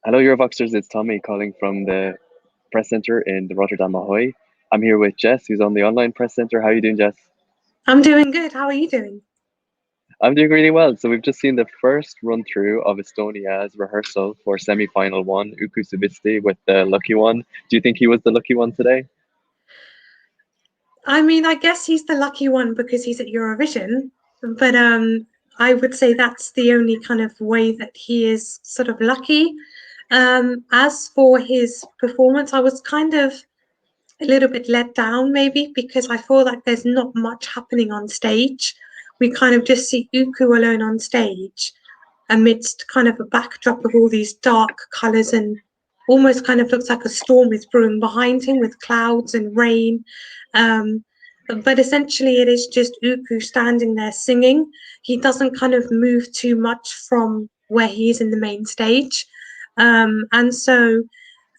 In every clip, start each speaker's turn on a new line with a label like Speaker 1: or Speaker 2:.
Speaker 1: Hello, Eurovoxers. It's Tommy calling from the press center in the Rotterdam Ahoy. I'm here with Jess, who's on the online press center. How are you doing, Jess?
Speaker 2: I'm doing good. How are you doing?
Speaker 1: I'm doing really well. So we've just seen the first run through of Estonia's rehearsal for semi-final one, Suviste with the lucky one. Do you think he was the lucky one today?
Speaker 2: I mean, I guess he's the lucky one because he's at Eurovision, but I would say that's the only kind of way that he is sort of lucky. As for his performance, I was kind of a little bit let down maybe because I feel like there's not much happening on stage. We kind of just see Uku alone on stage amidst kind of a backdrop of all these dark colours and almost kind of looks like a storm is brewing behind him with clouds and rain. Um, but essentially, it is just Uku standing there singing. He doesn't kind of move too much from where he is in the main stage. And so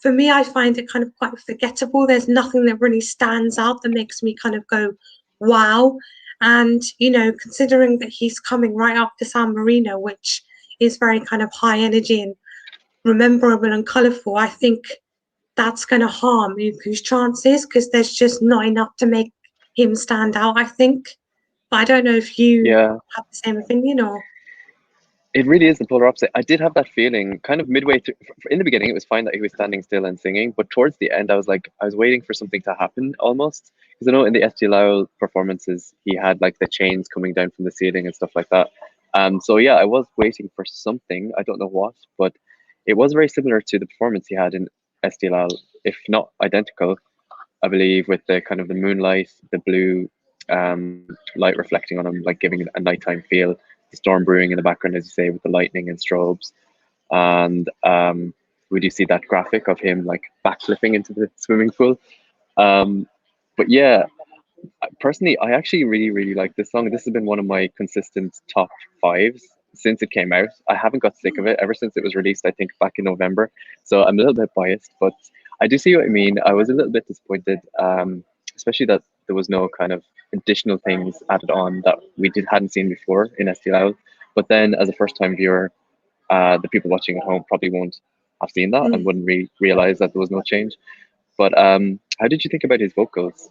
Speaker 2: for me, I find it kind of quite forgettable. There's nothing that really stands out that makes me kind of go, wow. And, considering that he's coming right after San Marino, which is very kind of high energy and rememberable and colourful, I think that's going to harm Uku's chances because there's just not enough to make him stand out, I think. But I don't know if you
Speaker 1: Yeah,
Speaker 2: have the same opinion or.
Speaker 1: it really is the polar opposite. I did have that feeling kind of midway through. In the beginning, it was fine that he was standing still and singing, but towards the end, I was like, I was waiting for something to happen almost. Because I know in the SG Lau performances, he had like the chains coming down from the ceiling and stuff like that. So yeah, I was waiting for something. I don't know what, but it was very similar to the performance he had in SG Lau, if not identical, I believe, with the kind of the moonlight, the blue light reflecting on him, like giving it a nighttime feel. The storm brewing in the background, as you say, with the lightning and strobes. And we do see that graphic of him like backflipping into the swimming pool. Um, but yeah, personally, I actually really, really like this song. This has been one of my consistent top fives since it came out. I haven't got sick of it ever since it was released, I think, back in November. So I'm a little bit biased, but I do see what I mean. I was a little bit disappointed, especially that there was no kind of additional things added on that we hadn't seen before in STL. But then, as a first-time viewer, the people watching at home probably won't have seen that and
Speaker 2: Mm.
Speaker 1: wouldn't realize that there was no change. But how did you think about his vocals?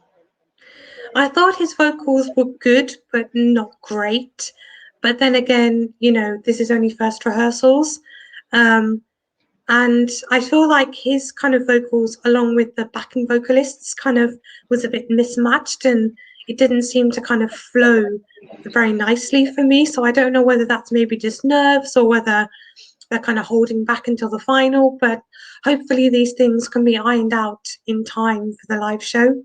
Speaker 2: I thought his vocals were good, but not great. But then again, this is only first rehearsals. Um, and I feel like his kind of vocals, along with the backing vocalists, kind of was a bit mismatched and it didn't seem to kind of flow very nicely for me. So I don't know whether that's maybe just nerves or whether they're kind of holding back until the final. But hopefully these things can be ironed out in time for the live show.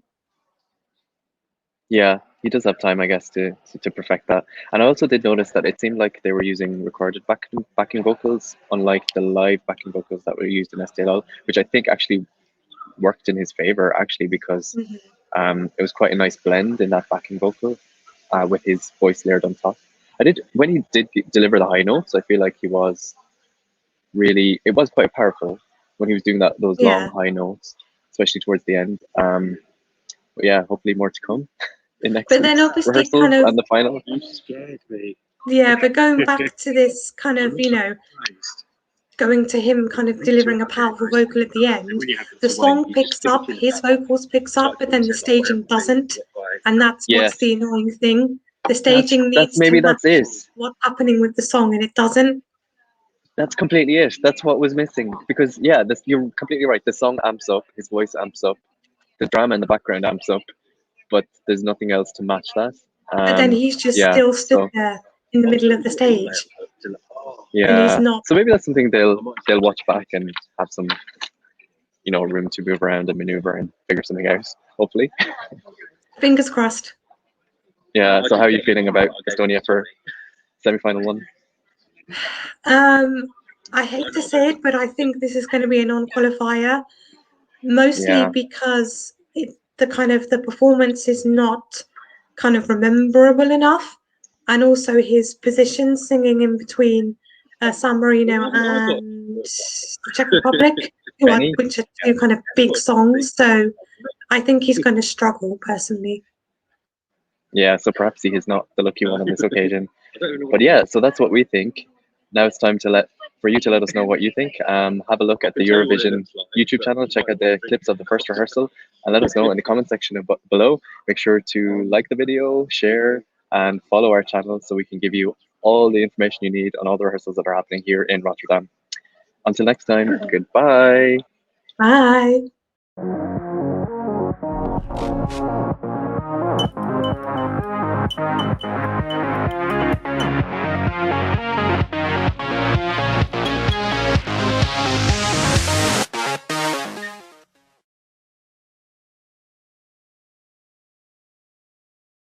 Speaker 1: Yeah, he does have time, I guess, to perfect that. And I also did notice that it seemed like they were using recorded backing vocals, unlike the live backing vocals that were used in STL, which I think actually worked in his favor, actually, because
Speaker 2: Mhm.
Speaker 1: it was quite a nice blend in that backing vocal with his voice layered on top. I did when he did deliver the high notes. I feel like he was really. It was quite powerful when he was doing those long
Speaker 2: Yeah.
Speaker 1: high notes, especially towards the end. But yeah, hopefully more to come in next
Speaker 2: But then
Speaker 1: week's
Speaker 2: obviously kind
Speaker 1: rehearsals
Speaker 2: of,
Speaker 1: and the final.
Speaker 3: You scared me.
Speaker 2: yeah, but going back to this kind
Speaker 3: I'm
Speaker 2: of,
Speaker 3: not surprised.
Speaker 2: going to him kind of delivering a powerful vocal at the end, the song picks up, his vocals picks up, but then the staging doesn't. And that's what's
Speaker 1: Yes,
Speaker 2: the annoying thing. The
Speaker 1: that's
Speaker 2: staging
Speaker 1: that's
Speaker 2: needs to
Speaker 1: maybe that's
Speaker 2: match
Speaker 1: it.
Speaker 2: what's happening with the song and it doesn't.
Speaker 1: That's completely it. That's what was missing. Because yeah, you're completely right. The song amps up, his voice amps up, the drama in the background amps up, but there's nothing else to match that.
Speaker 2: But then he's just
Speaker 1: Yeah.
Speaker 2: still stood
Speaker 1: So
Speaker 2: there in the middle of the stage and he's
Speaker 1: yeah.
Speaker 2: not.
Speaker 1: So maybe that's something they'll watch back and have some room to move around and maneuver and figure something out. Hopefully.
Speaker 2: Fingers crossed.
Speaker 1: Yeah. So how are you feeling about Estonia for semi-final one?
Speaker 2: Um, I hate to say it, but I think this is going to be a non-qualifier, mostly
Speaker 1: Yeah.
Speaker 2: because the kind of the performance is not kind of rememberable enough, and also his position singing in between San Marino and the Czech Republic,
Speaker 1: Benny.
Speaker 2: which are two kind of big songs. So I think he's going to struggle personally.
Speaker 1: Yeah. So perhaps he is not the lucky one on this occasion. But yeah. So that's what we think. Now it's time to let for you to let us know what you think. Have a look at the Eurovision YouTube channel, check out the clips of the first rehearsal, and let us know in the comment section below. Make sure to like the video, share, and follow our channel so we can give you all the information you need on all the rehearsals that are happening here in Rotterdam. Until next time, goodbye.
Speaker 2: Bye.